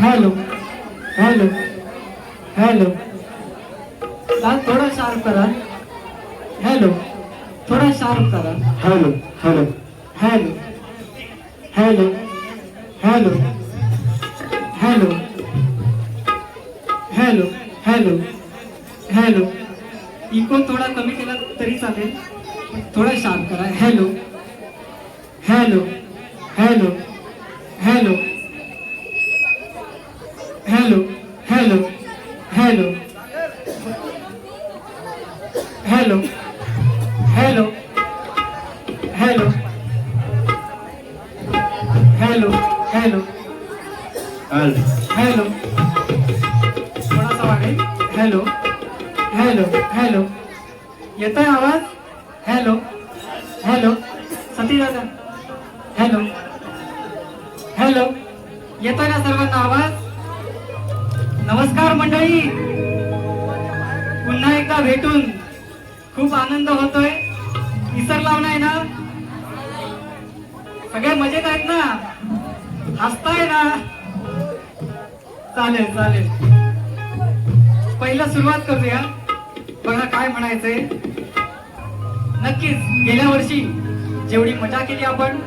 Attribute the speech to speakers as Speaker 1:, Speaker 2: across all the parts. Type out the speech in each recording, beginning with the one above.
Speaker 1: Hello hello hello थोड़ा sharp करा. Hello थोड़ा शार्प करा.
Speaker 2: Hello hello
Speaker 1: hello hello hello hello hello hello hello. Echo थोडा कमी केला तरी चालेल, थोडा शार्प करा. Hello hello hello hello hello hello hello hello hello hello hello hello hello. थोडासा वाढेल. Hello hello hello. येतोय आवाज? हेलो हेलो सती दादा. Hello hello. येतोय ना सर्वांना आवाज? नमस्कार मंडळी, पुन्हा एकदा भेटून खूप आनंद होतोय. विसरला नाही ना? सगळे मजेत आहेत ना? हसताय ना? चालेल चालेल. पहिला सुरुवात करूया. बघा काय म्हणायचंय. नक्कीच गेल्या वर्षी जेवढी मजा केली आपण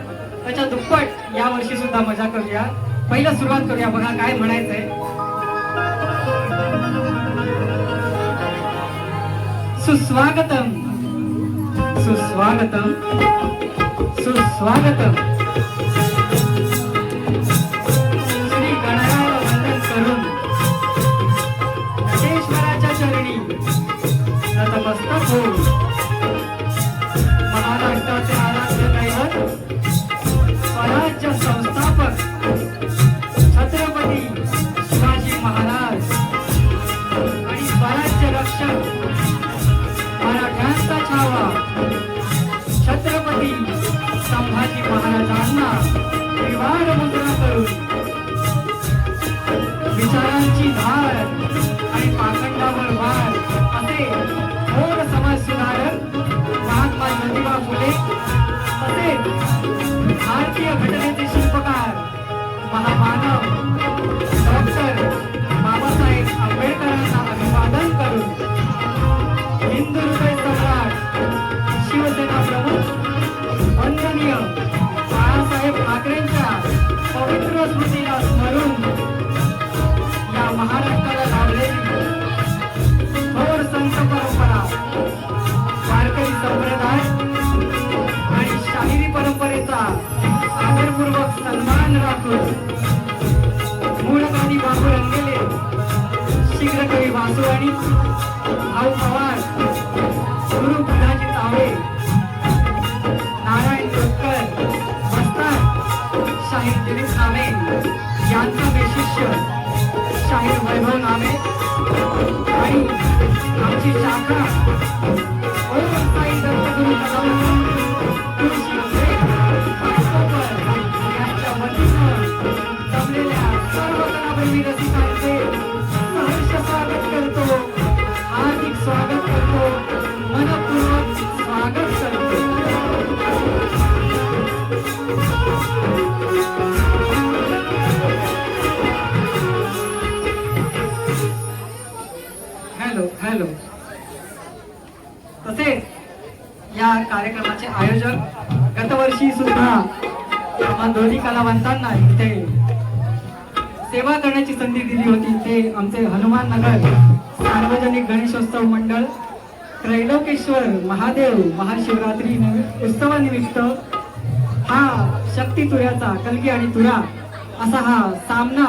Speaker 1: त्याच्या दुप्पट या वर्षी सुद्धा मजा करूया. पहिला सुरुवात करूया. बघा काय म्हणायचंय. सुस्वागतम सुस्वागतम सुस्वागतम. श्री गणरायाला वंदन करून नटेश्वराच्या चरणी नतमस्तक होऊन महाराष्ट्राचे आराध्य दैवत स्वराज्य संस्थापक छत्रपती शिवाजी महाराज आणि स्वराज्य रक्षक मराठ्यांचा छावा छत्रपती संभाजी महाराजांना त्रिवार मुद्रा करून विचारांची धार आणि पाखंडावर वार असे थोर समाज सुधारक महात्मा ज्योतिबा फुले तसेच भारतीय घटनेचे शिल्पकार महामानव डॉक्टर बाबासाहेब आंबेडकरांना अभिवादन करून हिंदू हृदय सम्राट शिवसेना प्रमुख वंदनीय बाळासाहेब ठाकरेंच्या पवित्र स्मृतीला स्मरून या महाराष्ट्राला लाभलेली थोर संत परंपरा, वारकरी संप्रदाय आणि शाहिरी परंपरेचा आदरपूर्वक सन्मान राखून मूळ गाणी बाबू रंगेले, शीघ्र कवी वासुवाणी, भाऊ पवार, गुरु बुधाजी तावडे, नारायण टोटकर, वस्ताद शाहीर दिलीप नामे यांचा शिष्य शाहीर वैभव नामे आणि मंदिराची शाखा ओम साई दत्तगुरु कलावंत तुळशी घाटकोपर यांच्या वतीनं जमलेल्या सर्व कलाप्रेमी रसिकांचे सहर्ष स्वागत करतो, हार्दिक स्वागत करतो, मनपूर्वक स्वागत करतो. Hello hello. तसेच या कार्यक्रमाचे आयोजक गतवर्षी सुद्धा आम्हा दोन्ही कलावंतांना इथे सेवा करण्याची संधी दिली होती. ते आमचे हनुमान नगर सार्वजनिक गणेशोत्सव मंडळ त्रैलोकेश्वर महादेव महाशिवरात्री उत्सवानिमित्त हा शक्ती तुऱ्याचा कलगी आणि तुरा असा हा सामना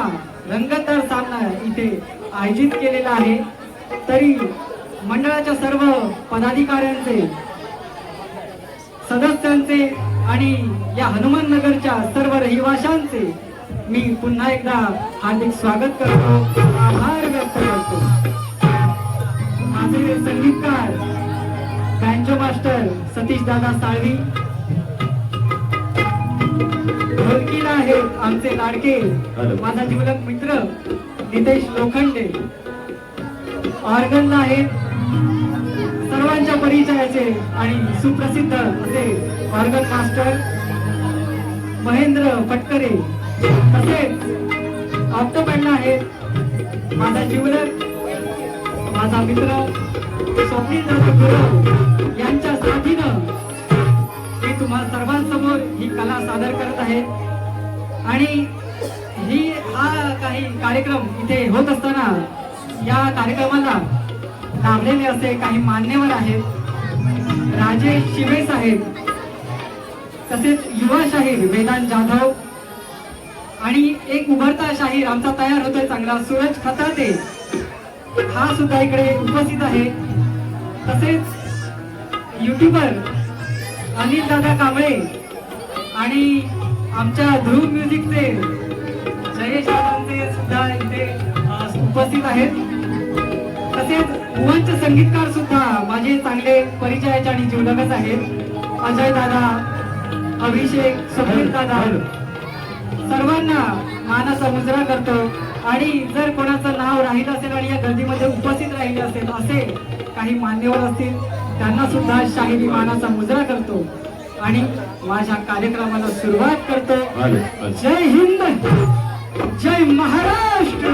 Speaker 1: रंगतदार सामना इथे आयोजित केलेला आहे. तरी मंडळाच्या सर्व पदाधिकाऱ्यांचे, सदस्यांचे आणि या हनुमान नगरच्या सर्व रहिवाशांचे मी पुन्हा एकदा हार्दिक स्वागत करतो, आभार व्यक्त करतो. माझे संगीतकार बँजो मास्टर सतीश दादा साळवी, ढोलकीला आहेत आमचे लाडके माझा जिवलग मित्र नितेश लोखंडे, ऑर्गनला आहेत सर्वांच्या परिचयाचे आणि सुप्रसिद्ध असे ऑर्गन मास्टर महेंद्र फटकरे, तसेच ऑक्टोपॅडला आहेत माझा जिवलग माझा मित्र स्वप्नील गुरव यांच्या साथीनं मी तुम्हा सर्वांसमोर ही कला सादर करत आहे. आणि हा काही कार्यक्रम इथे होत असताना या कार्यक्रमाला लाभलेले असे काही मान्यवर आहेत. राजेश शिवे साहेब, तसेच युवा शाहीर वेदांत जाधव आणि एक उभरता शाहीर आमचा तयार होतोय चांगला सूरज खताते, हा सुद्धा इकडे उपस्थित आहे. तसेच युट्यूबर अनिल दादा कांबळे आणि आमच्या ध्रुव म्युझिकचे जयेश दादांचे सुद्धा इथे उपस्थित आहेत. तसेच भुवनचे संगीतकार सुद्धा माझे चांगले परिचयाचे आणि जीवलगच आहेत. अजय दादा, अभिषेक, स्वप्नील दादा, सर्वांना मानाचा मुजरा करतो. आणि जर कोणाचं नाव राहिलं असेल आणि या गर्दीमध्ये उपस्थित राहिले असेल असे काही मान्यवर असतील त्यांना सुद्धा शाहिरी मानाचा मुजरा करतो आणि माझ्या कार्यक्रमाला सुरुवात करतो. जय हिंद, जय महाराष्ट्र.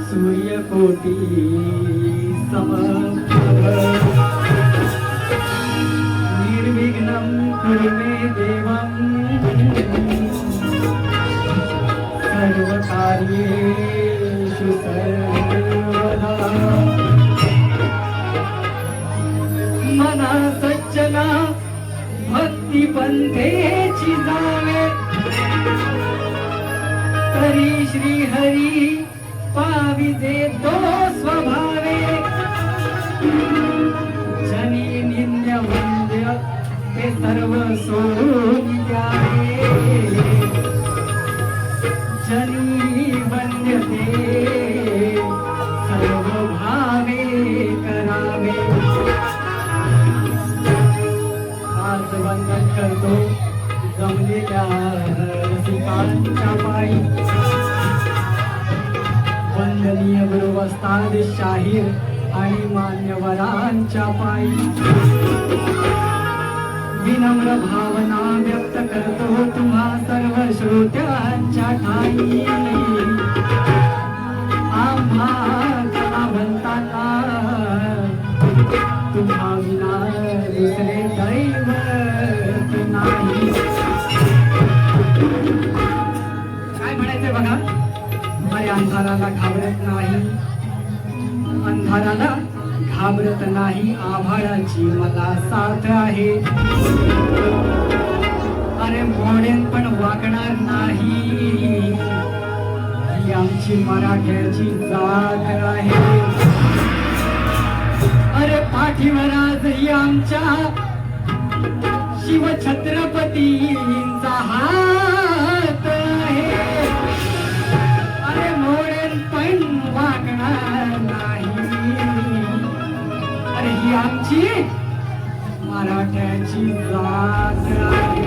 Speaker 1: सूर्यकोटी निर्विघ्नं कुरु मे देवं सर्वकार्येषु सर्वदा. मना सज्जना भक्ति ती पंथेची जावे तरी श्री हरी पावी देतो स्वभावे जनी निंद्य वंद्य ते सर्व सोडून द्यावे जनी वंद्य ते सर्व भावे करावे आज वंदन करतो जमलेल्या रसिकांच्या पायी वंदनीय गुरुवस्ताद शाहीर आणि मान्यवरांच्या पायी विनम्र भावना व्यक्त करतो तुम्हा सर्व श्रोत्यांच्या ठाई आम्हा कलावंतांना तुम्हा विना दुसरे दैवत नाही. काय म्हणायचंय बघा. अरे अंधाराला घाबरत नाही अंधाराला घाबरत नाही आभाळाची मला साथ आहे अरे मोडेन पण वाकणार नाही ही आमची मराठ्याची जात आहे अरे पाठीवर आजही आमच्या शिवछत्रपतींचा हात आहे अरे मोडेन पण वाकणार नाही अरे ही आमची मराठ्याची जात आहे.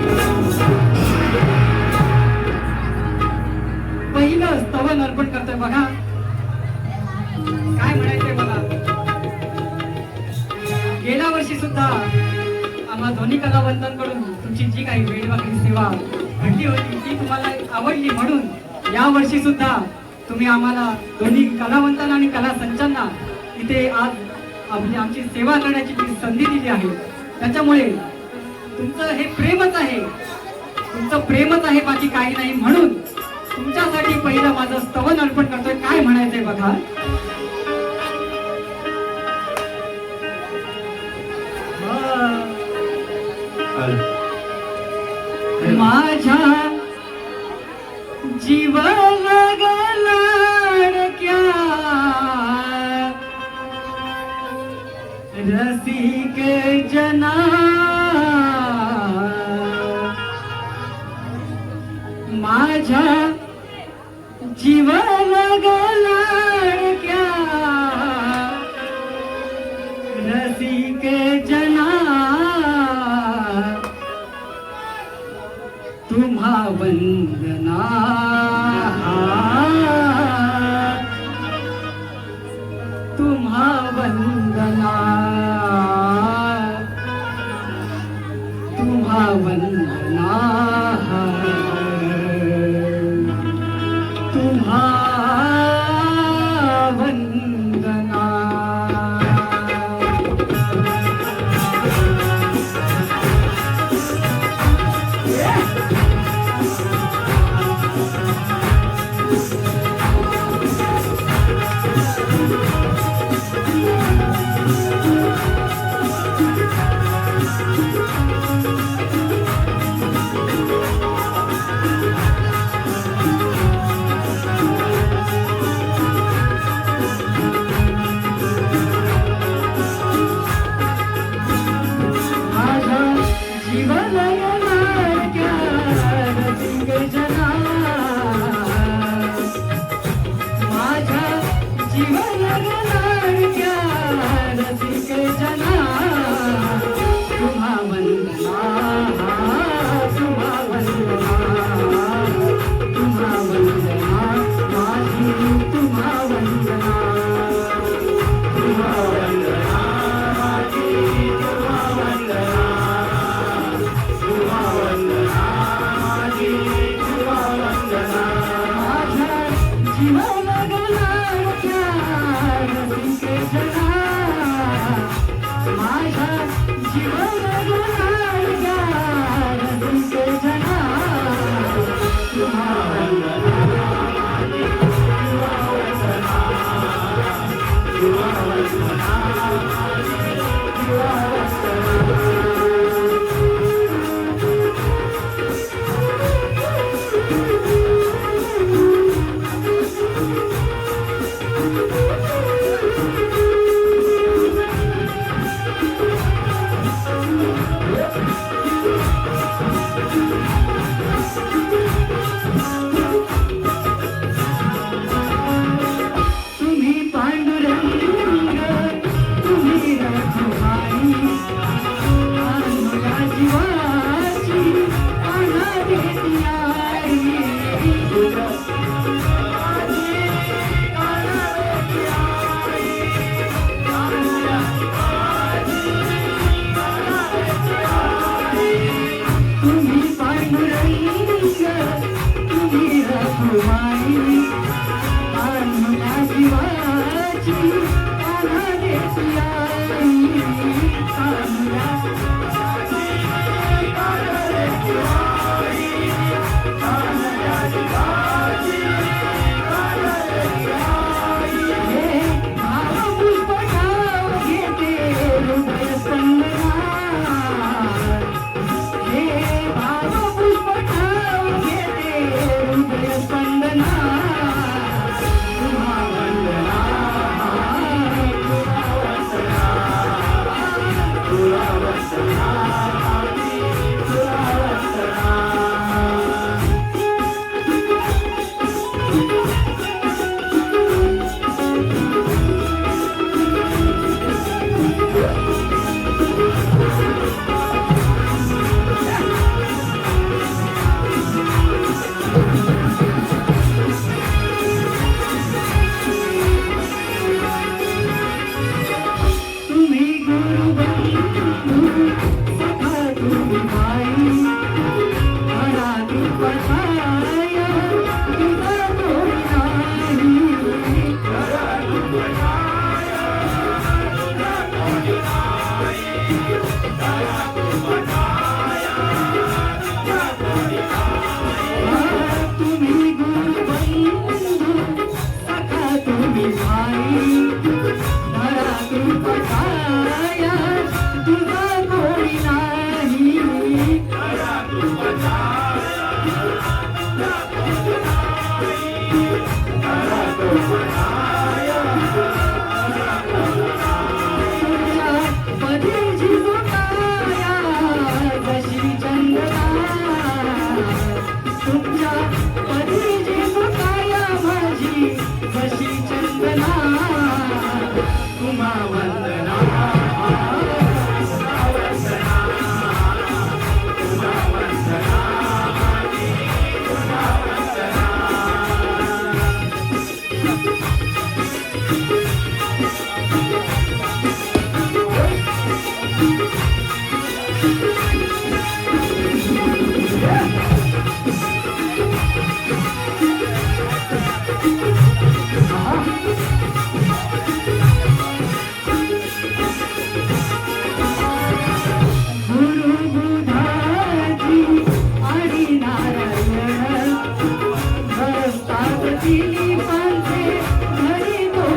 Speaker 1: पहिलं स्तवन अर्पण करतोय बघा. काय म्हणायचंय बघा. गेल्या वर्षी सुद्धा आम्हा दोन्ही कलावंतांकडून तुमची जी काही वेळवाकडी सेवा घडली होती ती तुम्हाला आवडली म्हणून या वर्षी सुद्धा तुम्ही आम्हाला दोन्ही कलावंतांना आणि कला संचांना इथे आज आमची सेवा करण्याची जी संधी दिली आहे त्याच्यामुळे तुमचं हे प्रेमच आहे तुमचं प्रेमच आहे बाकी काही नाही म्हणून तुमच्यासाठी पहिलं माझं स्तवन अर्पण करतोय. काय म्हणायचंय बघा. माझ्या जीवन गलाडक्या रसिक जना माझ्या जीवन गलाडक्या रसिक जना तुम्हा वंदना तुम्हा वंदना तुम्हा वंदना तुम्हा वंदना. तुम्ही पांडुरंग तुम्ही रघुमाई अनुला जीवाची अनादिती आई तुम्ही पांडुरंग तुम्ही रघुमाई अनुला जीवाची अनादिती आई अनुला तुम्ही गुरु बंधू सखा तुम्ही माई मला तू पठाया तुझा कोणी नाही तुम्ही गुरु बंधू सखा तुम्ही माई मला तू पठाया तुझा कोणी नाही तुझ्या पदीची झोकाया जशी चंदना तुझ्या पदीची झोकाया माझी जशी चंदना तुम्हा वंदना गुरु बुधाजी आणि नारायण बसतात तिन्ही पंथे घरी तो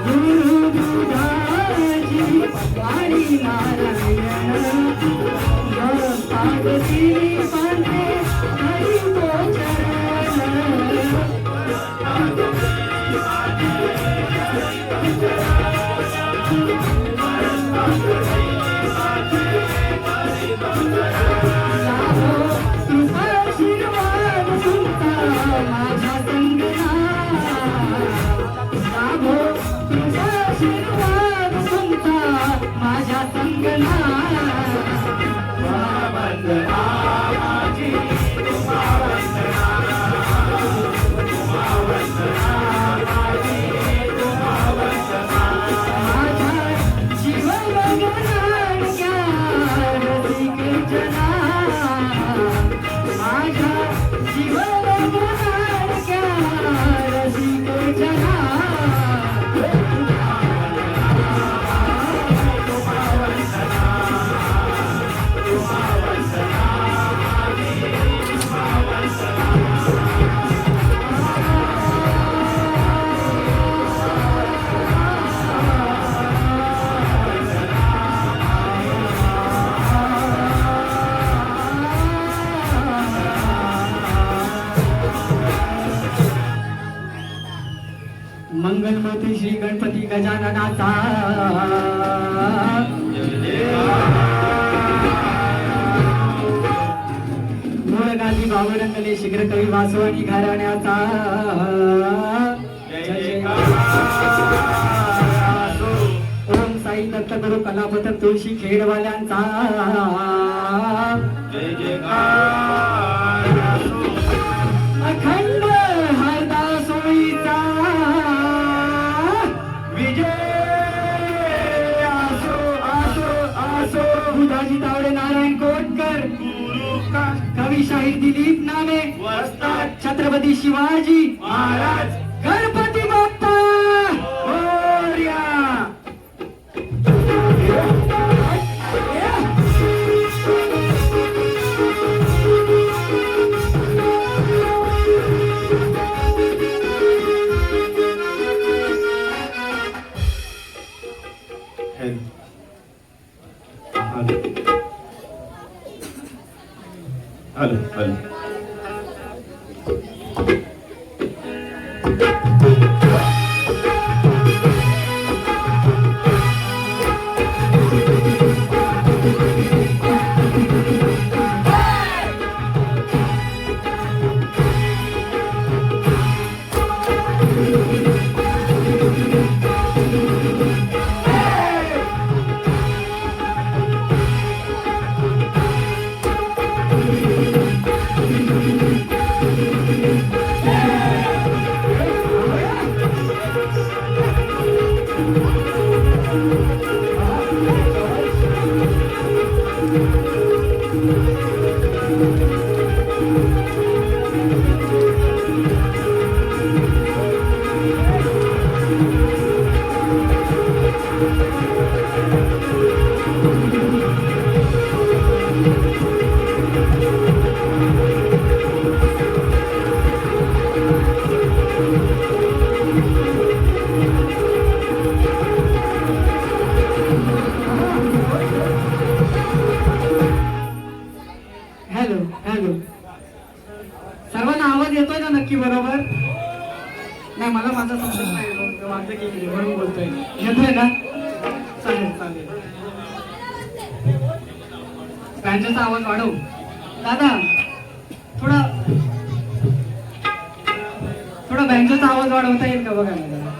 Speaker 1: गुरु बुधाजी आणि नारायण बसतात तिन्ही पंथे घरी तो आशीर्वाद तुमचा माझ्या संगना लाभो तुझा आशीर्वाद तुमचा माझ्या संगना वंदना माझी तुम्हा वंदना माझी तुम्हा वंदना माझ्या जीवन गणाडक्या रसिक जना माझ्या जीवन गणाडक्या रसिक जना तुम्हा वंदना मंगलमूर्ती श्री गणपती गजाननाचा मूळ गांधी बाबुरंगले शीघ्र कवी वासवानी घराण्याचा ओम साई दत्त गुरु कलापत तुळशी खेडवाल्यांचा अखंड हरदास सोळीचा विजय आसो आसो आसो. बुधाजी तावडे नारायण कोटकर कवी शाहीर दिलीप नामे वस्ताद Chhatrapati Shivaji Maharaj Ganpati Bappa Morya.
Speaker 2: Hello hello
Speaker 1: hello hello सर्वांना आवाज येतोय ना नक्की बरोबर. नाही मला माझा समजत नाही माझं की म्हणून बोलतोय. येतोय ना चालेल चालेल. बँजोचा आवाज वाढव दादा थोडा थोडा बँजोचा आवाज वाढवता येईल का बघा ना दादा.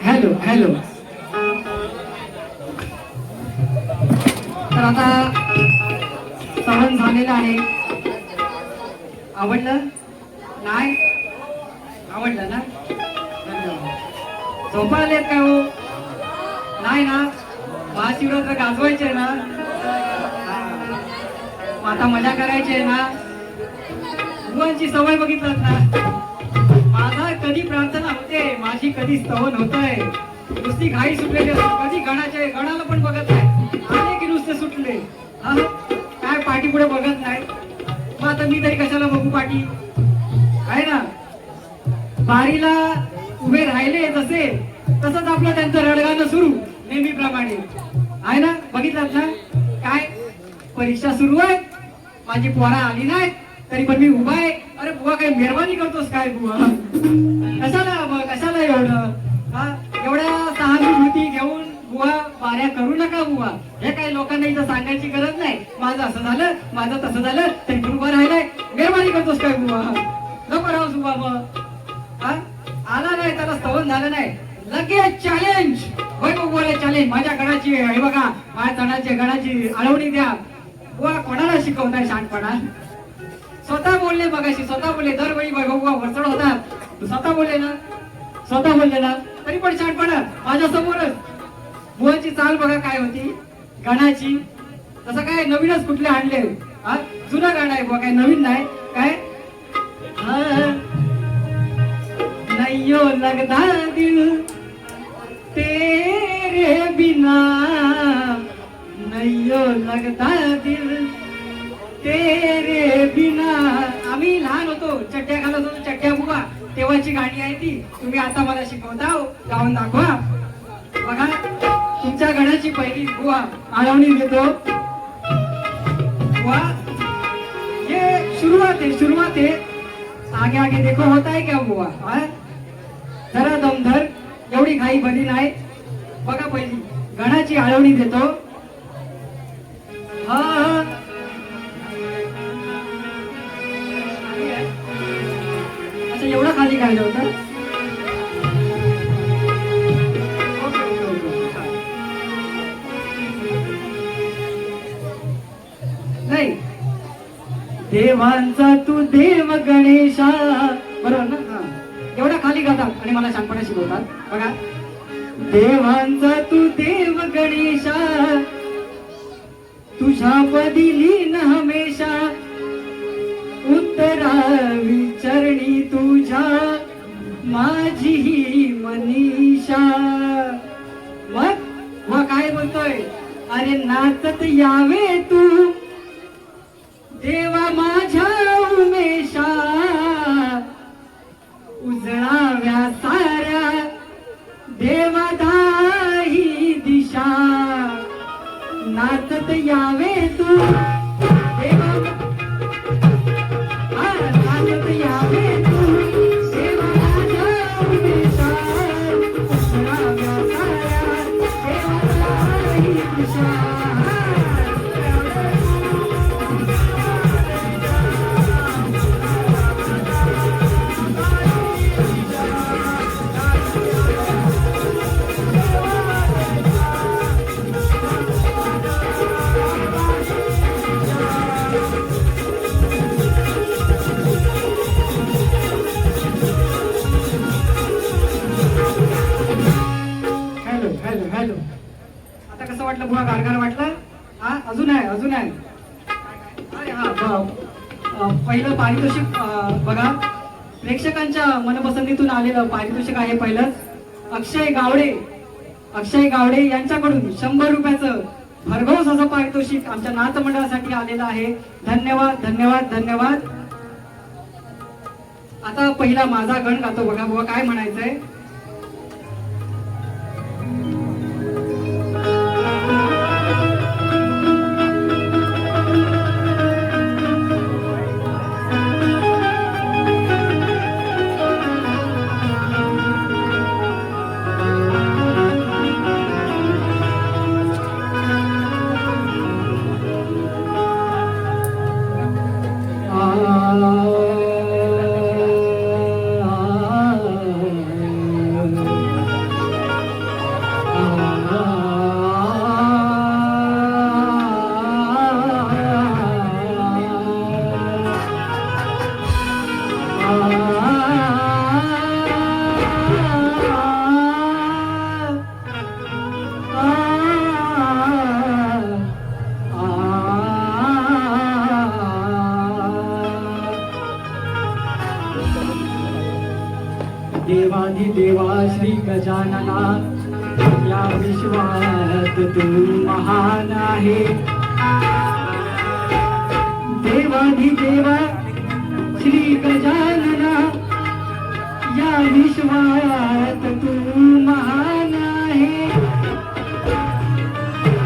Speaker 1: Hello hello. तर आता सहन झालेलं आहे. आवडलं नाही आवडलं ना झोपा आलेत काय हो नाही ना. महाशिवरात्र गाजवायचे ना आता मजा करायची आहे ना. गुरुवांची सवय बघितलं ना. माझा कधी प्रार्थना होते माझी कधी स्तवन होतंय. नुसती घाई सुटलेली कधी गणाला पण बघत नाही. आले की नुसते सुटले काय पाठी पुढे बघत नाही. मग आता मी तरी कशाला बघू पाठी आहे ना. बारीला उभे राहिले जसे तसंच आपलं त्यांचं रडगाणं सुरू नेहमीप्रमाणे आहे ना. बघितलं ना काय परीक्षा सुरू आहे माझी पोरा आली नाही तरी पण मी उभा आहे. अरे बुवा काही मेहरबानी करतोस काय बुवा कशाला एवढं एवढ्या सहानुभूती घेऊन बुवा वाऱ्या करू नका बुवा. हे काही लोकांना इथं सांगायची गरज नाही. माझं असं झालं माझं तसं झालं तरी पण उभा राहिलाय. मेहरबानी करतोस काय बुवा नको राहूस बुवा. मग आला नाही त्याला स्तवन झालं नाही लगेच चॅलेंज बोला चॅलेंज माझ्या गणाची हे बघा माझ्या तणाची गणाची आळवणी द्या. बुवा कोणाला शिकवताय शहाणपणा. स्वतः बोलले मगाशी स्वतः बोलले दरवेळी बुवा वरचढ होतात स्वतः बोलले ना तरी पण शहाणपणा माझ्या समोरच. बुवाची चाल बघा काय होती गाण्याची. तसं काय नवीनच कुठले आणले जुना गाणं आहे बुवा काय नवीन नाही काय. नैयो लगदा दिल तेरे बिना नैयो लगदा दिल तेरे बिना. आम्ही लहान होतो चड्ड्या घालत होतो चड्ड्या बुवा तेव्हाची गाणी आहे ती. तुम्ही आता मला शिकवता गाऊन दाखवा बघा. तुमच्या गणाची पहिली बुवा आळवणी देतो. बुवा, ये शुरुआत है. आगे आगे देखो होता है क्या बुवा. जरा दमधर, एवढी घाई बरी नाही. बघा पहिली गणाची आळवणी देतो. हा अच्छा, एवढं खाली काढलं होतं. नाही, देवांचा तू देव गणेशा, बरोबर ना. हा, एवढा खाली गातात आणि मला शांतपणे शिकवतात. बघा, देवांचा तू देव गणेशा, तुझ्या पदी लीन हमेशा, उत्तरावी चरणी तुझ्या माझी ही मनीषा. मग काय बोलतोय, अरे नाचत यावे तू देवा माझ्या उमेशा, उजळाव्या साऱ्या देवादाही दिशा, नाचत यावे तू देवा, नाचत यावे तू देवा माझ्या उमेशा, उजळाव्या साऱ्या देवादाही दिशा. आता कसं वाटलं बुवा, गारगार वाटलं. हा, अजून आहे. अरे हा, पहिलं पारितोषिक बघा, प्रेक्षकांच्या मनपसंतीतून आलेलं पारितोषिक आहे. पहिलं अक्षय गावडे यांच्याकडून 100 रुपयाचं भरघोस असं पारितोषिक आमच्या नाथ मंडळासाठी आलेलं आहे. धन्यवाद धन्यवाद धन्यवाद. आता पहिला माझा गण गातो. बघा बुवा काय म्हणायचंय. देवाधिदेवा श्री गजानना, या विश्वात तू महान आहे. देवाधिदेवा श्री गजानना, या विश्वात तू महान आहे.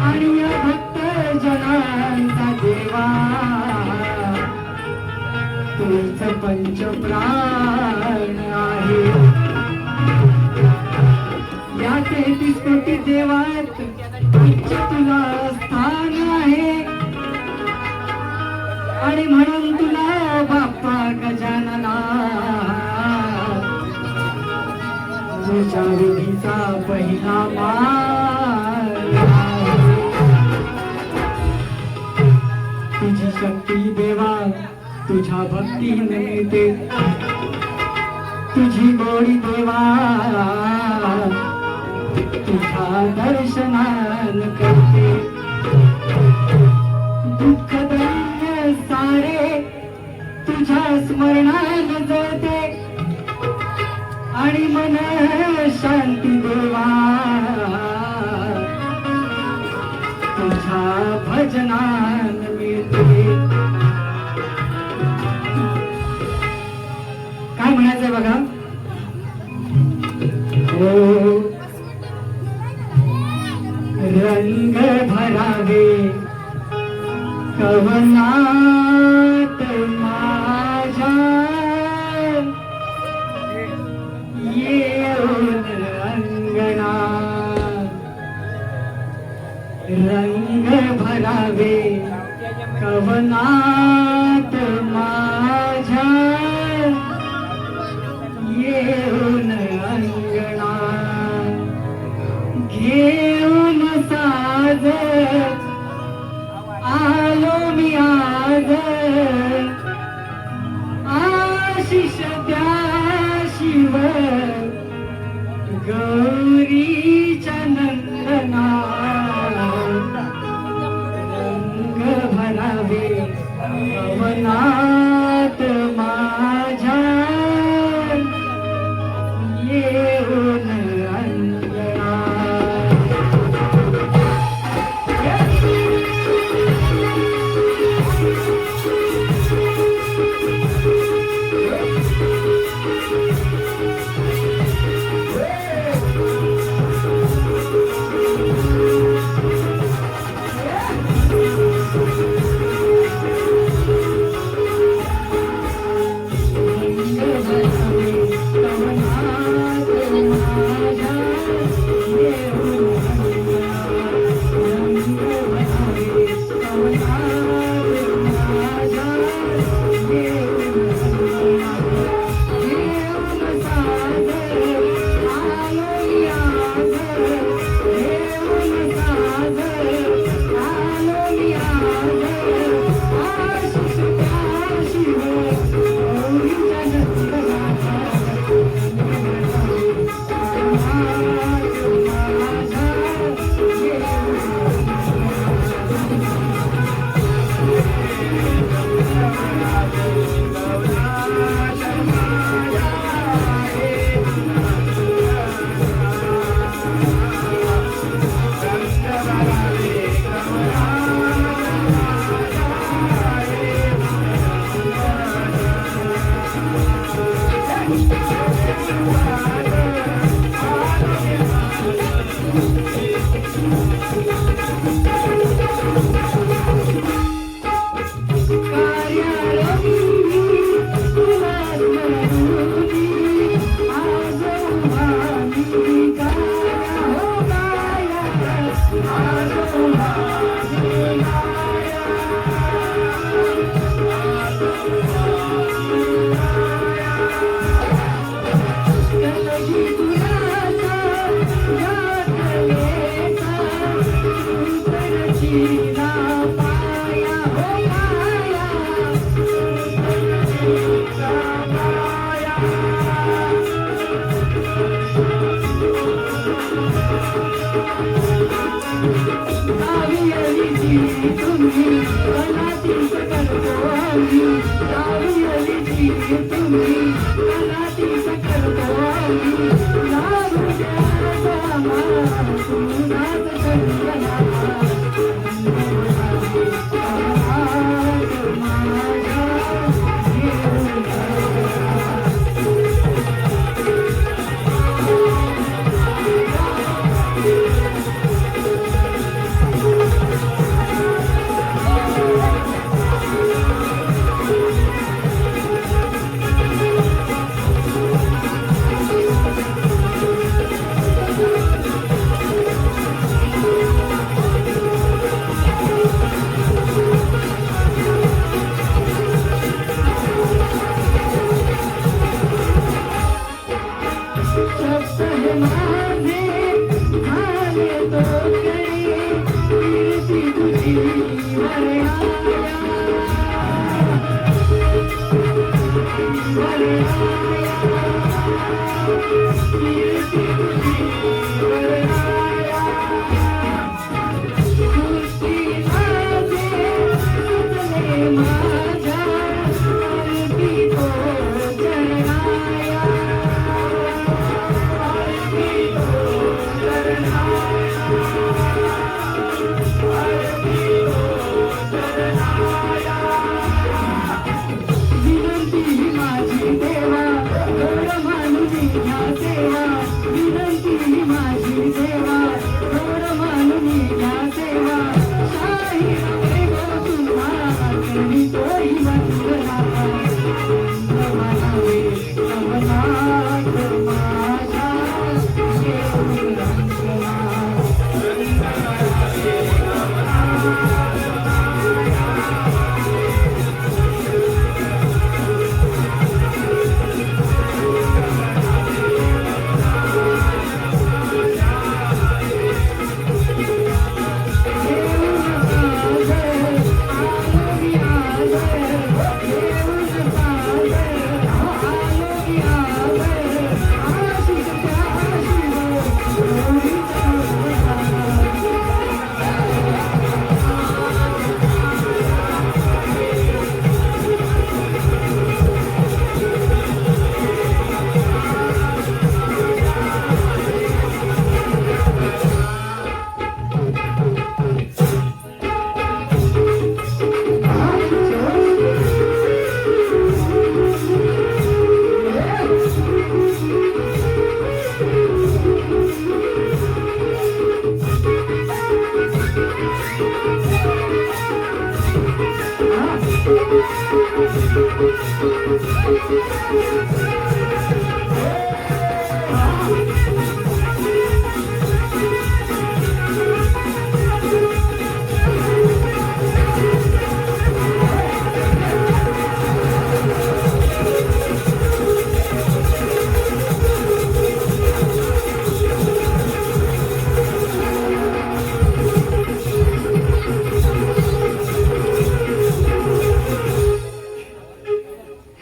Speaker 1: आणि या भक्त जनांचा देवा, तूच पंचप्राण आहे. या 33 कोटी देवात तुला स्थान आहे. आणि म्हणून तुला बाप्पा गजानना, तुझ्या विधीचा पहिला मान आहे. तुझी शक्ती देवा तुझ्या भक्तीने मिळते, तुझी गोडी देवा तुझ्या दर्शनान करते. दुःख दैन्य सारे तुझ्या स्मरणात जळते. आणि मन शांती देवा तुझ्या भजनान मिळते. काय म्हणायचंय बघा. कवनात माझ्या येऊन अंगणा रंग भरावे कवनात माझ्या येऊन अंगणा घेऊन साज आलो मी आज आशिष द्या शिव गौरीच्या नंदना रंग भरावे पवनात माझ्या येऊन अंगणा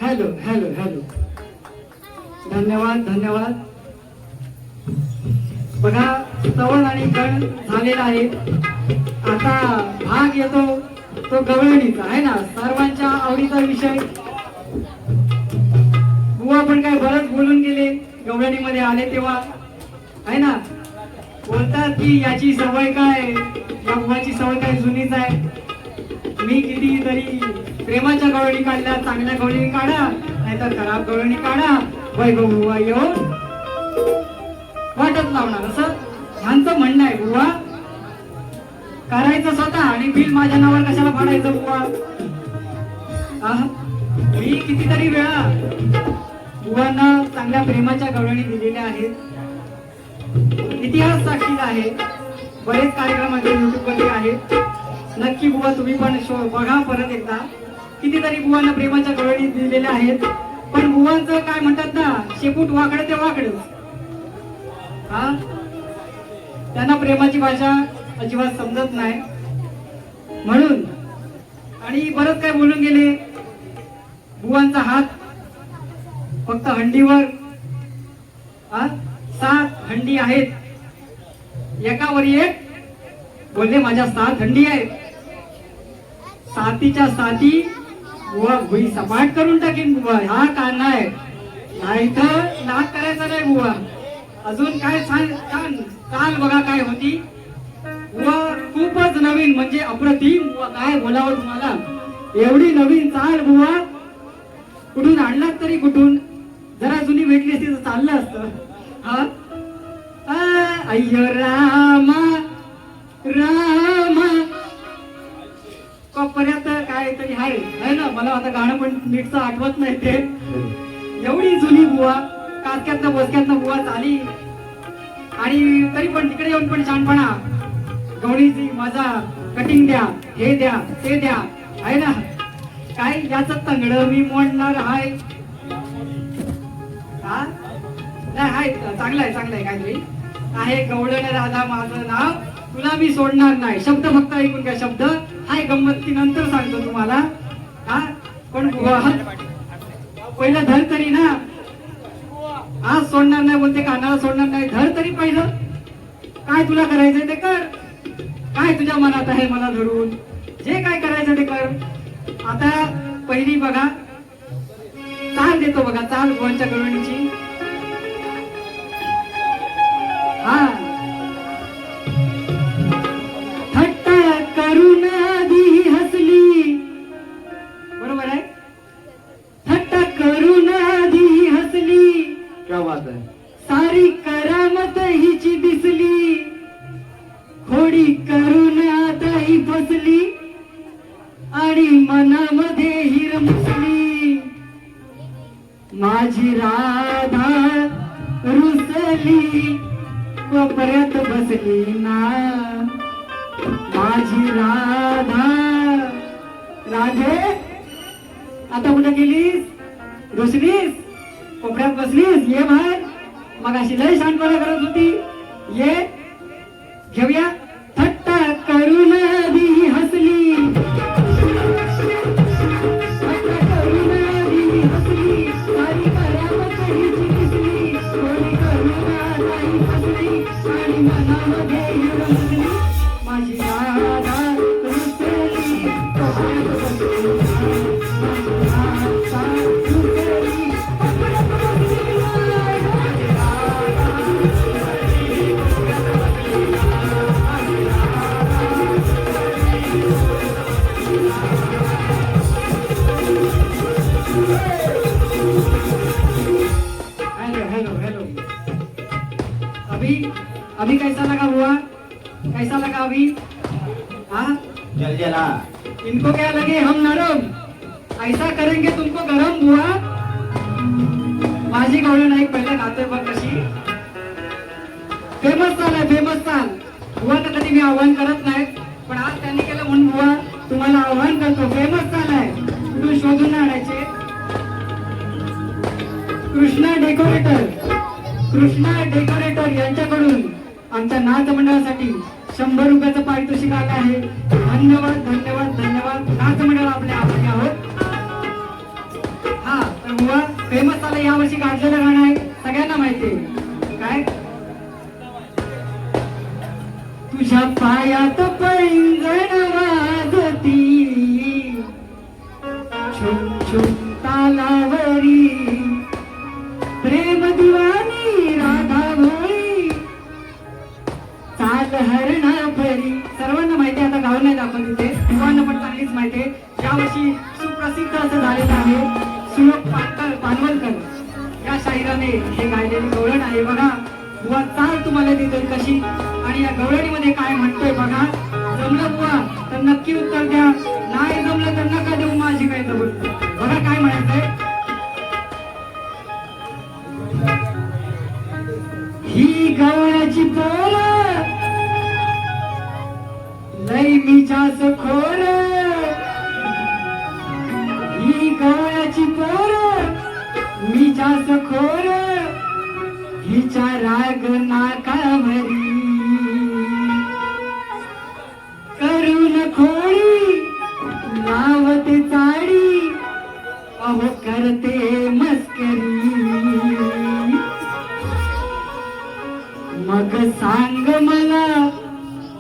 Speaker 1: हॅलो हॅलो हॅलो, धन्यवाद धन्यवाद. बघा, श्रवण आणि गण झालेला आहे. आता भाग येतो तो गवळणीचा, आहे ना, सर्वांच्या आवडीचा विषय. बुवा पण काय बरंच बोलून गेले गवळणीमध्ये आले तेव्हा, आहे ना. बोलतात की याची सवय काय, या बुवाची सवय काय जुनीच आहे. मी किती तरी प्रेमाच्या गवळणी काढल्या, चांगल्या गवळणी काढा, नाहीतर खराब गवळणी काढा, वैभव बुवा येऊन वाटत लावणार, असं ह्यांचं म्हणणं आहे. बुवा करायचं स्वतः आणि बिल माझ्या नावावर कशाला फाडायचं बुवा. मी कितीतरी वेळा बुवांना चांगल्या प्रेमाच्या गवळणी दिलेल्या आहेत. इतिहास साक्षीला आहे, बरेच कार्यक्रम युट्यूब मध्ये आहेत. नक्की बुवा तुम्ही पण बघा परत एकदा. कितीतरी बुवांना प्रेमाच्या गवळणी दिलेल्या आहेत. पण बुवांचं काय म्हणतात ना, शेपूट वाकडं ते वाकडं. हा, त्यांना प्रेमाची भाषा अजिबात समजत नाही म्हणून. आणि बरंच काय बोलून गेले. बुवांचा हात फक्त हंडीवर, 7 हंडी आहेत, एकावर एक. बोलले माझ्या 7 हंडी आहेत, 7च्या 7 बुवा भुई सपाट करून टाकीन बुवा. हा का नाही, नाही तर नाक करायचा नाही बुवा. अजून काय छान छान चाल बघा काय होती बुवा, खूपच नवीन, म्हणजे अप्रतिम बुवा. काय बोलावं तुम्हाला, एवढी नवीन चाल बुवा कुठून आणलात तरी कुठून. जरा जुनी भेटली असती तर चाललं असतं. हा, अय्यो रामा रामा, कोपऱ्यात काहीतरी आहे ना. मला आता गाणं पण नीटचं आठवत नाही ते. एवढी जुनी बुवा, कासक्यातनं बोसक्यातनं बुवा चाली. आणि तरी पण तिकडे येऊन पण छानपणा, गवळीची माझा कटिंग द्या, हे द्या, ते द्या, आहे ना. काय याच तंगड मी मोडणार आहे. हा नाही, हाय चांगलं आहे, चांगलं आहे. काहीतरी आहे, गवळण राधा माझं नाव, तुला मी सोडणार नाही. शब्द फक्त ऐकून घ्या, शब्द हाय, गंमती नंतर सांगतो तुम्हाला. हा, पण पहिलं धर तरी ना. आज सोडणार नाही बोलते, कानाला सोडणार नाही. धर तरी पहिलं. काय तुला करायचंय ते कर, काय तुझ्या मनात आहे मला धरून, जे काय करायचं ते कर. आता पहिली बघा चाल देतो बघा, चाल बुवांच्या गवळणीची. हा, थट्टा करून आधी हसली, बरोबर आहे. थट्टा करून आधी हसली,
Speaker 2: क्या बात आहे.
Speaker 1: सारी करामत हिची दिसली, खोडी करून आता ही फसली, आणि मनामध्ये हिरमुसली. माझी राधा रुसली, कोपऱ्यात बसली ना. माझी राधा, राधे आता कुठे गेलीस, रुसलीस, कोपऱ्यात बसलीस, ये बाहेर. मग अशी लय शांतपणा करत होती, ये घेऊया. थट्टा करून आधी हसली, थट्टा करून आधी हसली, सारी करामत हिची दिसली, कोणी करून आधी हसली, आणि मनामध्ये हिरमुसली. माझी राधा रुसली, कोपऱ्यात बसली ना. माझी राधा रुसली, कोपऱ्यात बसली ना. माझी राधा रुसली, कोपऱ्यात बसली ना. माझी राधा हेलो हेलो हेलो. अभी अभी कैसा लगा हुआ, कैसा लगा अभी. हाँ,
Speaker 2: जल जला.
Speaker 1: इनको क्या लगे हम नरम, ऐसा करेंगे तुमको गरम बुवा. माझी गवळण नाही पहिलं गातोय बघ कशी. फेमस चाल आहे, फेमस चाल. बुवा तर कधी मी आव्हान करत नाही, पण आज त्यांनी केलं म्हणून बुवा तुम्हाला आव्हान करतो. फेमस चाल आहे, कुठून शोधून नाही आणायचे. कृष्णा डेकोरेटर यांच्याकडून आमच्या नाच मंडळासाठी 100 रुपयाचं पारितोषिक आलं आहे. धन्यवाद धन्यवाद धन्यवाद. नाच मंडळ आपले आभारी आहोत. हा तर बुवा फेमस चाल या वर्षी गाजलेलं गाणं आहे, सगळ्यांना माहिती आहे. काय तुझ्या पायात पैंजण वाजती छुम छुम तालावरी प्रेम दिवानी राधा भोळी चाल हरणा भरी. सर्वांना माहिती आहे, आता गाव नाही दाखवत इथे, युवांना पण चांगलीच माहिती आहे. यावर्षी सुप्रसिद्ध असं झालेलं आहे. सुयोग पानवलकर या शाहिराने हे गायलेली गवळण आहे. बघा बुवा चाल तुम्हाला देतोय कशी, आणि या गवळणीमध्ये काय म्हणतोय बघा. जमलं बुवा तर नक्की उत्तर द्या, नाही जमलं तर नका देऊ माझी काय जवळ. बघा काय म्हणायचंय. ही गवळ्याची पोर लई मिजाच खोर. ही गवळ्याची पोर मिजाच खोर. हिच्या राग नाकावरी करून खोळी लावते चाडी अहो करते मस्करी. मग सांग मला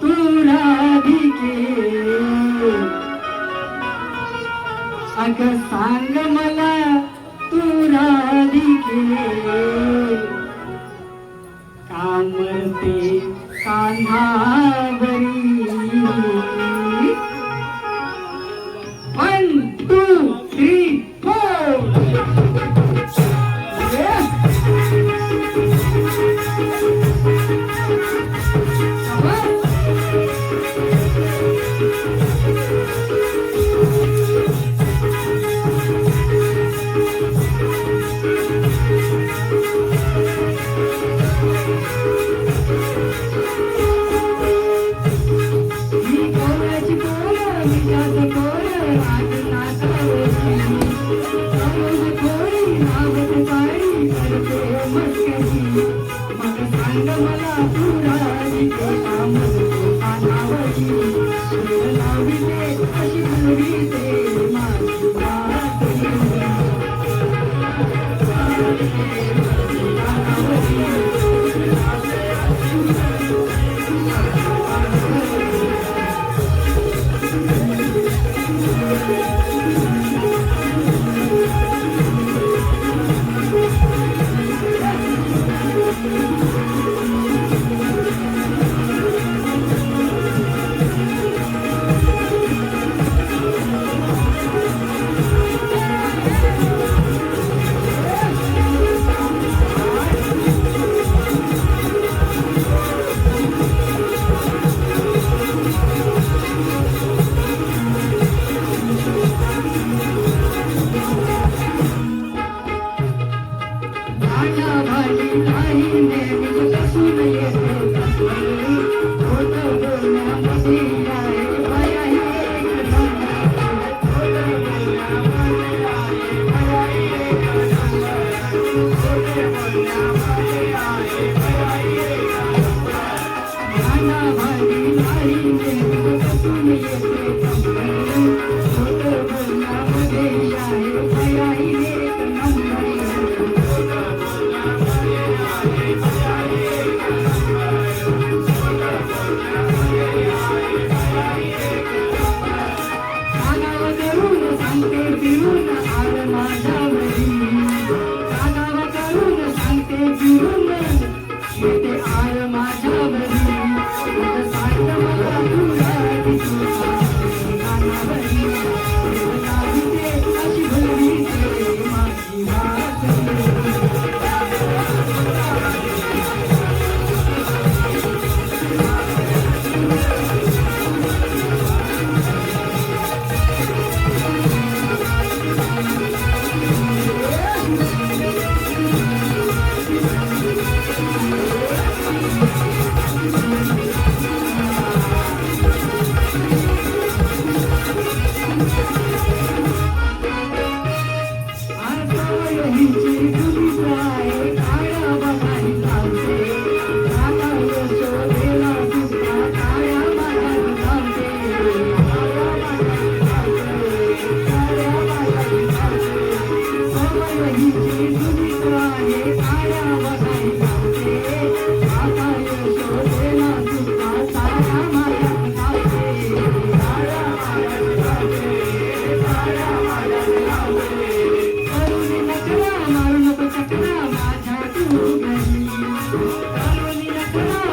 Speaker 1: तू राधिके, अग सांग मला तू राधिके का मरते कान्हावरी. 1 2 3 4.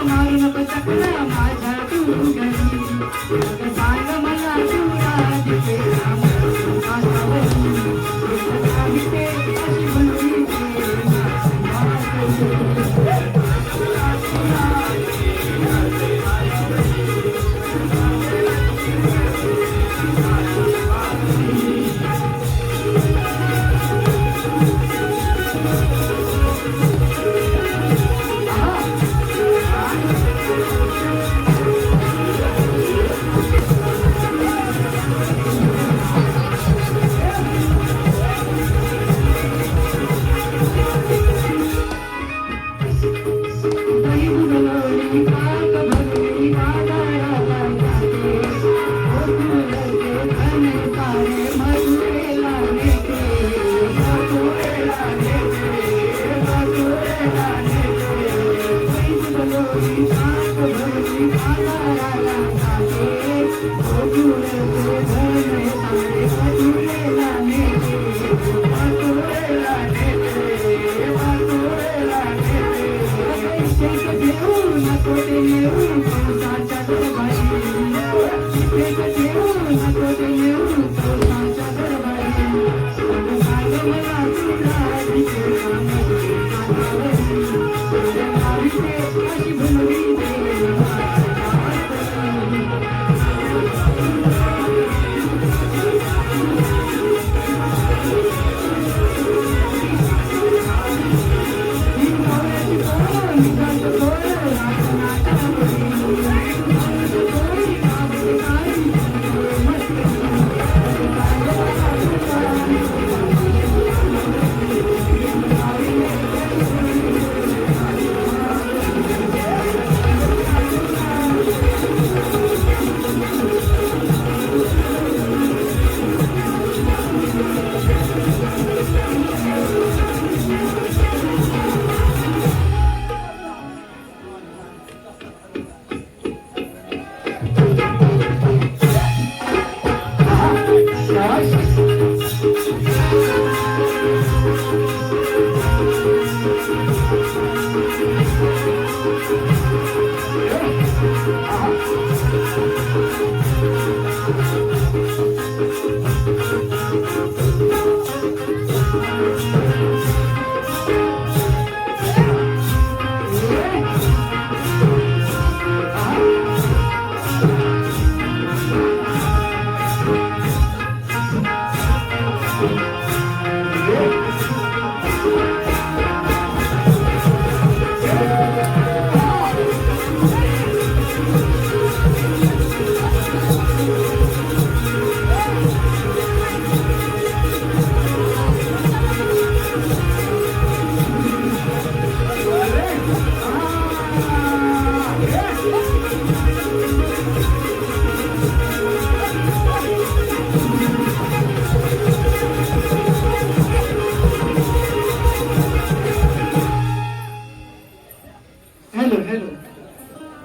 Speaker 1: मारू नको चकला माझ्या तू घरी अगं सांग मला तू राधिके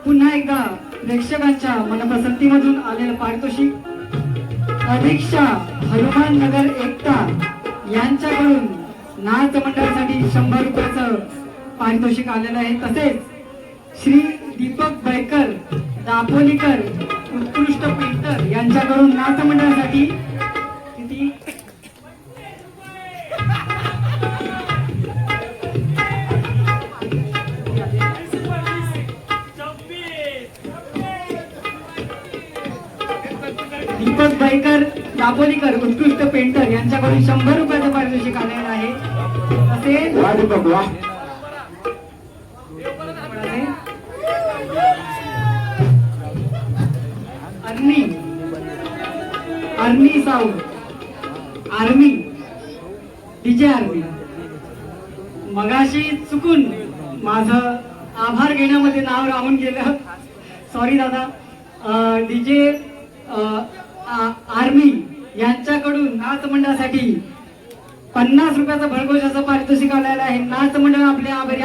Speaker 1: पुन्हा एकदा प्रेक्षकांच्या मनपसंतीमधून आलेलं पारितोषिक अधीक्षा हनुमान नगर एकता यांच्याकडून नाच मंडळासाठी 100 रुपयाचं पारितोषिक आलेलं आहे. तसेच श्री दीपक बैकर दापोलीकर उत्कृष्ट पेंटर यांच्याकडून नाच मंडळासाठी किती दीपक बैकर दापोलीकर उत्कृष्ट पेंटर यांच्याकडून 100 रुपयाचं पारितोषिक आलेलं आहे. तसेच Arni sound army DJ army मगाशी चुकून माझं आभार घेण्यामध्ये नाव राहून गेलं, सॉरी दादा. डीजे आर्मी यांच्याकडून नाच मंडळासाठी 50 रुपयाचं भरघोषाचं पारितोषिक आलेलं आहे. नाच मंडळ आपले आभारी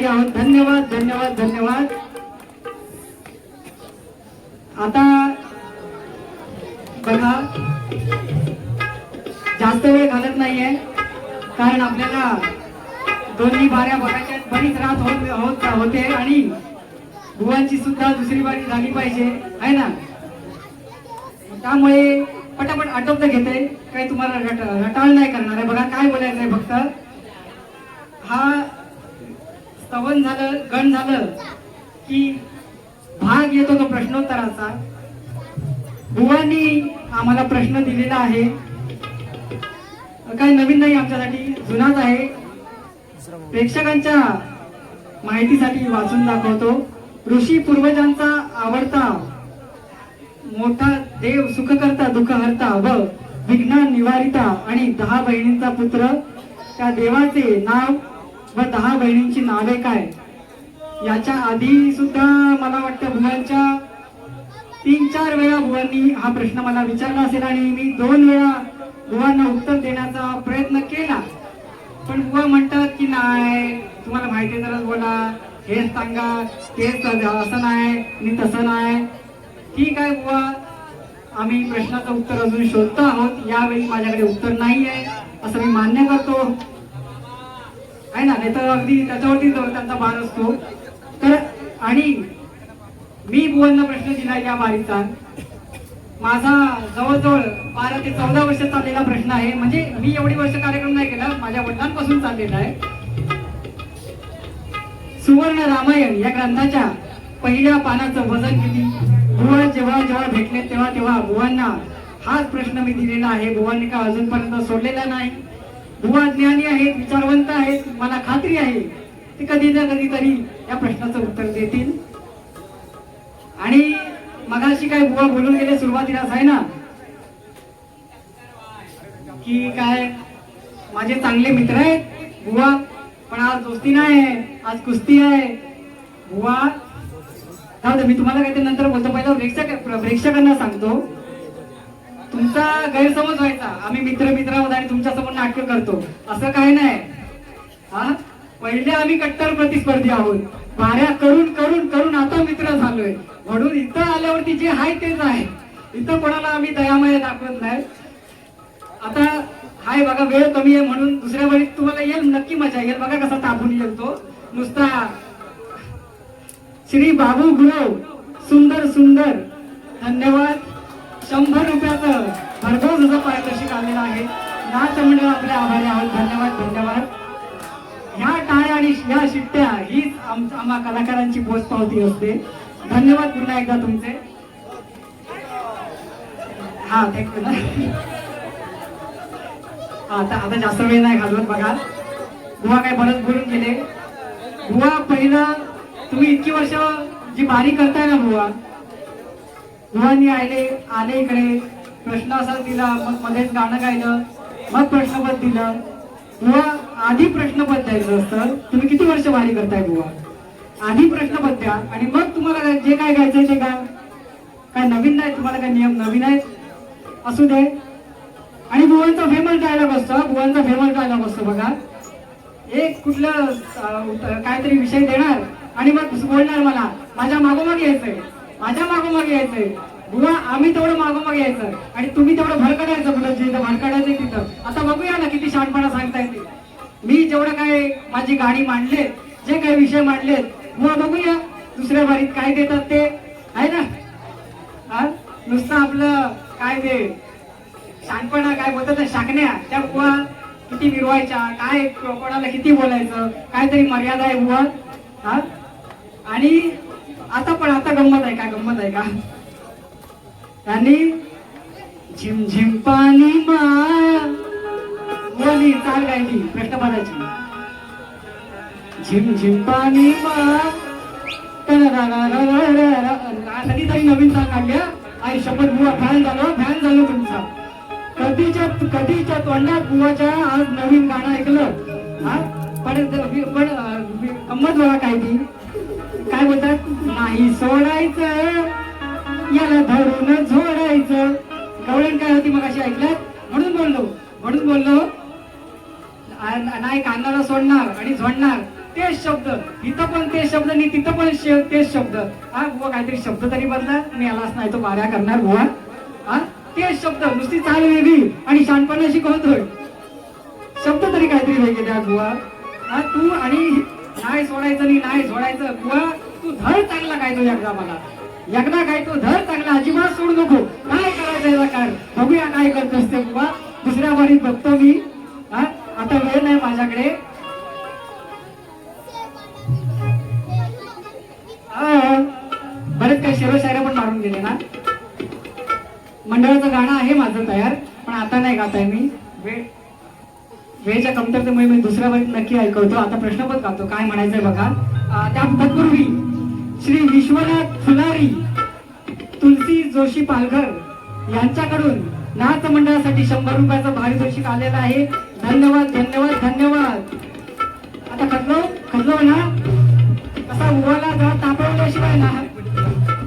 Speaker 1: आहोत. धन्यवाद धन्यवाद धन्यवाद. आता बघा जास्त वेळ घालत नाहीये, कारण आपल्याला दोन्ही बाऱ्या बघायच्या बरीच रात होते आणि बुवांची सुद्धा दुसरी बारी झाली पाहिजे आहे ना. त्यामुळे पटापट आटोपलं घेते, काही तुम्हाला रटाळ नाही करणार आहे. बघा काय बोलायचंय, फक्त हा स्तवन झालं, गण झालं की भाग येतो तो प्रश्नोत्तराचा. बुवांनी आम्हाला प्रश्न दिलेला आहे, काही नवीन नाही आमच्यासाठी, जुनाच आहे. प्रेक्षकांच्या माहितीसाठी वाचून दाखवतो. ऋषी पूर्वजांचा आवडता मोठा देव, सुखकर्ता दुःखहर्ता व विघ्न निवारिता आणि 10 बहिणींचा पुत्र. त्या देवाचे नाव व 10 बहिणींची नावे काय? याच्या आधी सुद्धा मला वाटतं बुवांच्या 3-4 वेळा बुवांनी हा प्रश्न मला विचारला असेल आणि मी 2 वेळा बुवांना उत्तर देण्याचा प्रयत्न केला, पण बुवा म्हणतात की नाही, तुम्हाला माहिती तरच बोला, हेच सांगा, तेच असं नाही मी तसं नाही. ठीक आहे बुवा, आम्ही प्रश्नाचं उत्तर अजून शोधतो आहोत, यावेळी माझ्याकडे उत्तर नाही आहे असं मी मान्य करतो आहे ना. नाही तर अगदी त्याच्यावरती त्यांचा भार असतो. तर आणि मी बुवांना प्रश्न दिला या बारीचा, माझा जवळजवळ 12 ते 14 वर्ष चाललेला प्रश्न आहे. म्हणजे मी एवढी वर्ष कार्यक्रम नाही केला, माझ्या वडिलांपासून चाललेला आहे. सुवर्ण रामायण या ग्रंथाच्या पहिल्या पानाचं वजन किती? बुवा जेव्हा जेव्हा भेटले तेव्हा तेव्हा बुवांना हाच प्रश्न मी दिलेला आहे. बुवांनी का अजूनपर्यंत सोडलेला नाही. बुवा ज्ञानी आहेत, विचारवंत आहेत, मला खात्री आहे ते कधी ना कधीतरी या प्रश्नाचं उत्तर देतील. आणि मगाशी काय बुवा बोलून गेले सुरुवातीलाच आहे ना, की काय माझे चांगले मित्र आहेत बुवा, पण आज दोस्ती नाही आहे, आज कुस्ती आहे. बुवा जाऊ दे, मी तुम्हाला काहीतरी नंतर बोलतो. पहिला प्रेक्षकांना सांगतो, तुमचा गैरसमज व्हायचा, आम्ही मित्र आहोत आणि तुमच्या समोर नाटक करतो, असं काही नाही. हा, पहिले आम्ही कट्टर प्रतिस्पर्धी आहोत, बाऱ्या करून करून करून आता मित्र झालोय. म्हणून इथं आल्यावरती जे आहे तेच आहे, इथं कोणाला आम्ही दयामय दाखवत नाही. आता हाय बघा, वेळ कमी आहे म्हणून दुसऱ्या वेळी तुम्हाला येईल, नक्की मजा येईल. बघा कसा तापून येईल तो नुसता. श्री बाबू गुरव, सुंदर सुंदर, धन्यवाद. 100 रुपयाचं भरघोस असं पारितोषिक आलेलं आहे. नाच मंडळ आपले आभारी आहोत. धन्यवाद धन्यवाद. ह्या टाळ्या आणि ह्या शिट्ट्या हीच आम्हा कलाकारांची पोचपावती असते. धन्यवाद पुन्हा एकदा तुमचे. हा थँक्यू ना. आता जास्त वेळ नाही घालवत. बघा बुवा काय बरंच बोलून गेले. बुवा पहिलं तुम्ही इतकी वर्ष जी बारी करताय ना बुवा, बुवांनी आले इकडे, प्रश्न असा दिला, मग मध्येच गाणं गायलं, मग प्रश्नपद दिलं. बुवा आधी प्रश्नपद द्यायचं असतं. तुम्ही किती वर्ष बारी करताय बुवा? आधी प्रश्नपद द्या आणि मग तुम्हाला जे काय गायचंय ते गा. काय नवीन नाही, तुम्हाला काय नियम नवीन आहेत असू दे. आणि बुवांचा फेमस डायलॉग असतो बघा, एक कुठलं काहीतरी विषय देणार आणि मग बोलणार, मला माझ्या मागोमाग यायचंय. बुवा आम्ही तेवढं मागोमाग यायचं आणि तुम्ही तेवढं भरकडायचं, मुलं जिथं भरकडायचं तिथं. आता बघूया ना किती शहाणपणा सांगता येते. मी जेवढं काय माझी गाणी मांडले, जे काही विषय मांडलेत, बुवा बघूया दुसऱ्या बारीत काय देतात ते आहे ना. हा नुसतं आपलं काय ते शहाणपणा काय बोलतात ना, शाकण्या, त्या बुवा किती मिरवायच्या, काय कोणाला किती बोलायचं, काहीतरी मर्यादा आहे बुवा. हा आणि आता गंमत आहे का त्यांनी झिम झिम पाणी बोली चाल गायली प्रश्नपदाची. झिम झिम पाणी कधीतरी नवीन चाल काढल्या. आई शपथ बुवा, फॅन झालो तुमचा. कधीच्या तोंडात बुवाच्या आज नवीन गाणं ऐकलं. हा पण गंमत बघा काय ती, काय बोलतात, नाही सोडायचं याला धरून झोडायचं. गवळण काय होती मग अशी ऐकल्यात, म्हणून बोललो नाही कानाला सोडणार आणि झोडणार तेच शब्द, इथं पण तेच शब्द आणि तिथं पण तेच शब्द. हा बुवा काहीतरी शब्द तरी बदला, मी यालाच नाही तो बाऱ्या करणार बुवा. हा तेच शब्द, नुसती चाल वेगळी आणि शहाणपणा शिकवतोय, शब्द तरी काहीतरी वेगळे द्या बुवा. हा तू आणि नाही सोडायचं नाही सोडायचं बुवा, तू धर चांगला काय तो एकदा मला एकदा काय तो धर चांगला, अजिबात सोडू नको. काय करायचं याला काय बघूया काय करत असते बुवा, दुसऱ्या वारीत बघतो मी. हा आता वेळ नाही माझ्याकडे. बरेच काही शेरोशायऱ्या पण मारून गेले ना. मंडळाचं गाणं आहे माझं तयार, पण आता नाही गाताय मी. वेळच्या कमतरतेमुळे मी दुसऱ्या वारीत नक्की ऐकवतो. आता प्रश्न पण गातो. काय म्हणायचंय बघा. त्या तत्पूर्वी श्री विश्वनाथ फुलारी, तुलसी जोशी पालघर यांच्याकडून नाच मंडळासाठी 100 रुपयाचं पारितोषिक आलेलं आहे. धन्यवाद धन्यवाद धन्यवाद. आता खदलो ना कसा उवाला जरा तापवल्याशिवाय ना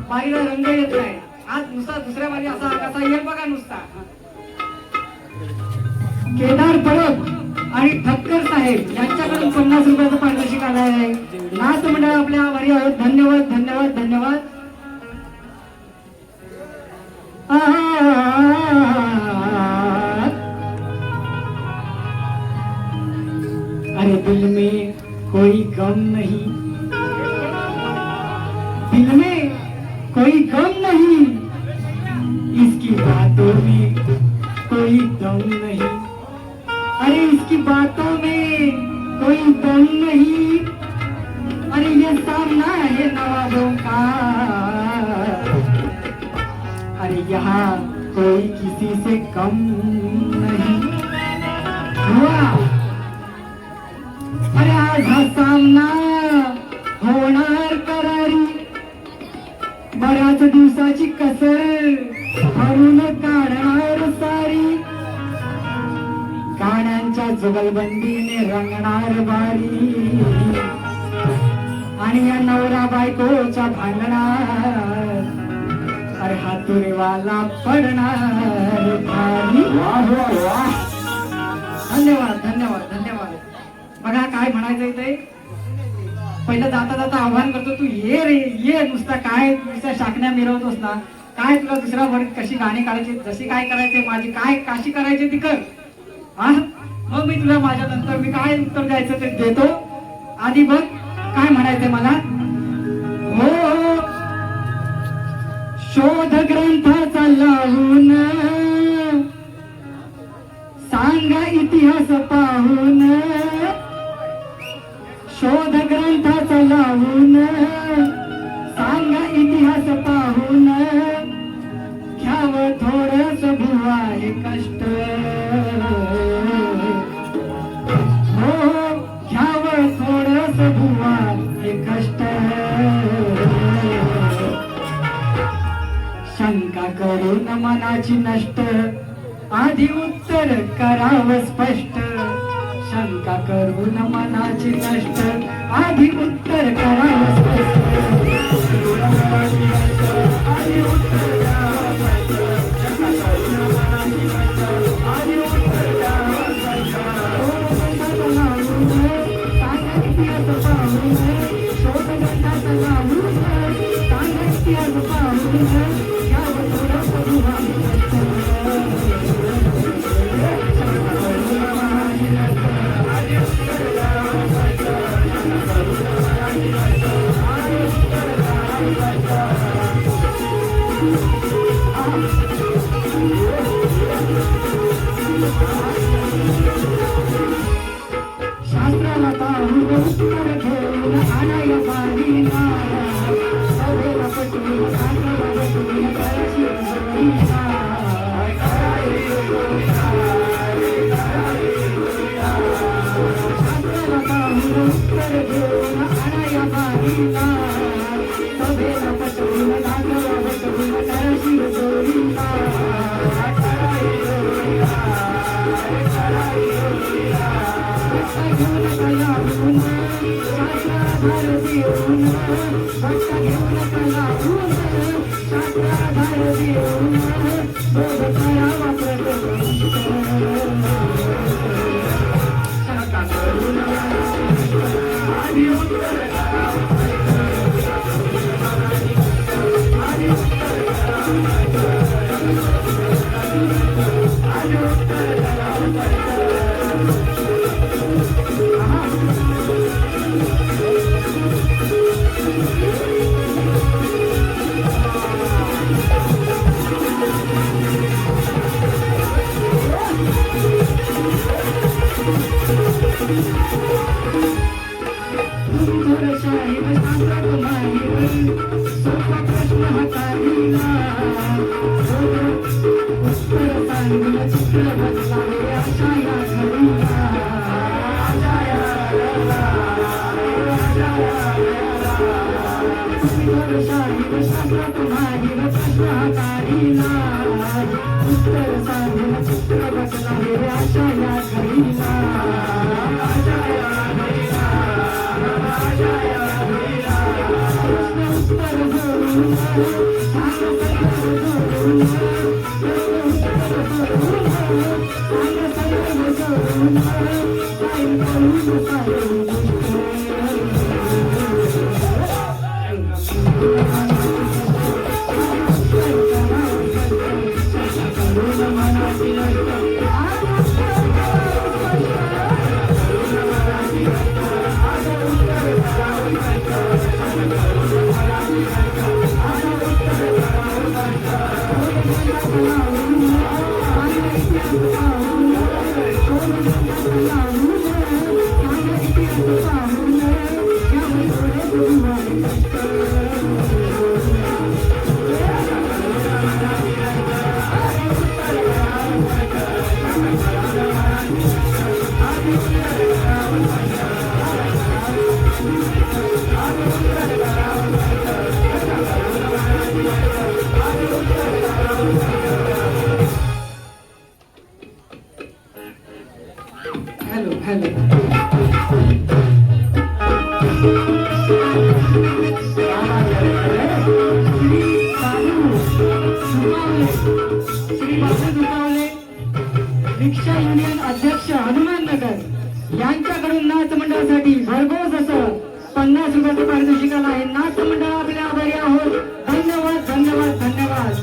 Speaker 1: वारीला रंग येत नाही. आज नुसता दुसऱ्या वारी असा कसा येईल बघा नुसता. केदार परब आणि ठक्कर साहेब यांच्याकडून 50 रुपयाचं पारितोषिक आलं आहे. नाच मंडळ आपल्या वारी आहोत. धन्यवाद धन्यवाद धन्यवाद. अरे दिल में कोई गम नहीं, दिल में कोई गम नहीं, इसकी बातों में कोई दम नहीं. अरे इसकी बातों में कोई दम नहीं. अरे ये सामना है नवाबों का. अरे यहाँ कोई किसी से कम नहीं हुआ. अरे आज हा सामना होणार करारी. बऱ्याच दिवसाची कसर भरून काढणार सारी. गाण्यांच्या जुगलबंदीने रंगणार बारी. आणि या नवरा बायकोच्या भांडणार. अरे हातुरेवाला पडणार भारी. धन्यवाद धन्यवाद धन्यवाद. बघा काय म्हणायचंय ते. पहिलं जाता जाता आव्हान करतो, तू ये रे ये. नुसता काय नुसत्या शाकण्या मिरवतोस ना. काय तुला दुसऱ्या वरीत कशी गाणी काढायची, जशी काय करायचे माझी काय काशी करायची ती कर. हा मग मी तुला माझ्या नंतर मी काय उत्तर द्यायचं ते देतो. आधी बघ काय म्हणायचंय मला. हो शोध ग्रंथाचा लावून सांगा इतिहास पाहून. शोध ग्रंथाचा लावून सांगा इतिहास पाहून. घ्यावं थोडस बुवा हे कष्ट. हो घ्यावं थोडस बुवा हे कष्ट. शंका करून मनाची नष्ट. आधी उत्तर करावं स्पष्ट. शंका करून मनाची नष्ट. आधी उत्तर करावं स्पष्ट. आधी उत्तर करावं स्पष्ट. शंका करून मनाची नष्ट. आधी उत्तर करावं स्पष्ट. सांगा इतिहास पाहून. शोध ग्रंथाचा लावून सांगा इतिहास पाहून. घ्यावं थोडंसं बुवा हे कष्ट. शास्त्राला पाहून उत्तर घेऊन आणाय बारीना. सभेला पटवून कानाला बसवून करायची जोडीना. शास्त्राला पाहून उत्तर घेऊन आणाय बारीना. सभेला पटवून कानाला बसवून करायची जोडीना. घेऊन कलावून शास्त्राधार देऊन. भक्त घेऊन कलावून शास्त्राधार देऊन. बोध करावा प्रगतीष्ट. शंका करून आधी उत्तर करावं. आधी उत्तर करावं. आधी उत्तर करावं. हॅलो हॅलो श्री बाबू दुखावले रिक्षा युनियन अध्यक्ष हनुमाननगर यांच्याकडून नाच मंडळासाठी भरघोस असं 50 रुपयाचं पारितोषिकाला आहे. नाच मंडळ आपल्या आभारी आहोत. धन्यवाद धन्यवाद धन्यवाद.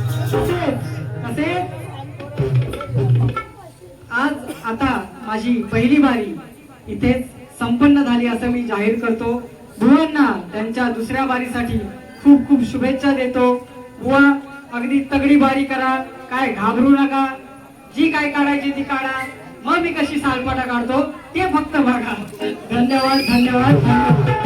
Speaker 1: तसेच आज आता माझी पहिली बारी इथेच संपन्न झाली असं मी जाहीर करतो. बुवांना त्यांच्या दुसऱ्या बारीसाठी खूप खूप शुभेच्छा देतो. बुवा अगदी तगडी बारी करा, काय घाबरू नका. जी काय काढायची ती काढा. मग मी कशी सालपाटा काढतो ते फक्त बघा. धन्यवाद धन्यवाद धन्यवाद.